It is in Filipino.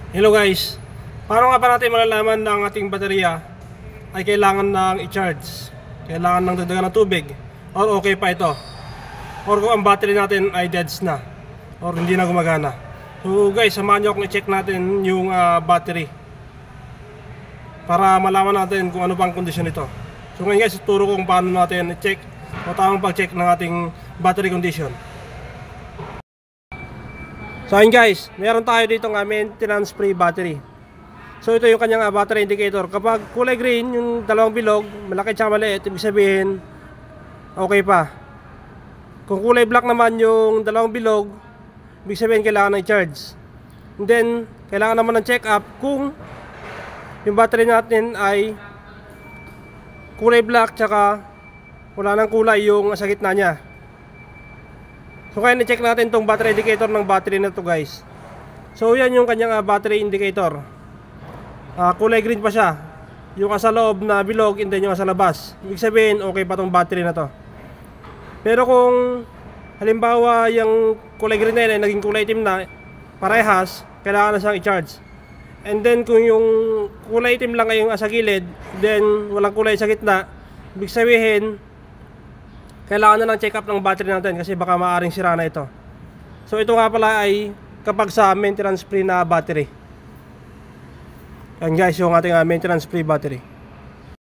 Hello guys, paano nga pa natin malalaman na ang ating baterya ay kailangan ng i-charge, kailangan ng dagdagan ng tubig, or okay pa ito, or kung ang battery natin ay deads na or hindi na gumagana. So guys, samahan nyo akong i-check natin yung battery para malaman natin kung ano pang kondisyon nito. So ngayon guys, tuturo ko kung paano natin i-check o tamang pag-check ng ating battery condition. So ayun guys, meron tayo dito nga maintenance free battery. So ito yung kanyang battery indicator. Kapag kulay green, yung dalawang bilog, malaki tsaka maliit, ibig sabihin okay pa. Kung kulay black naman yung dalawang bilog, ibig sabihin kailangan ng charge. And then, kailangan naman ng check up kung yung battery natin ay kulay black tsaka wala nang kulay yung sa gitna niya. So kaya na-check natin tong battery indicator ng battery na to guys. So yan yung kanyang battery indicator. Kulay green pa siya. Yung sa loob na bilog, and then yung sa labas. Ibig sabihin okay pa tong battery na to. Pero kung halimbawa yung kulay green na yun ay naging kulay itim na, parehas, kailangan na siyang i-charge. And then kung yung kulay itim lang ay yung sa gilid, then walang kulay sa gitna, ibig sabihin kailangan na ng check up ng battery natin kasi baka maaaring sira na ito. So ito nga pala ay kapag sa maintenance free na battery. Yan guys, yung ating maintenance free battery.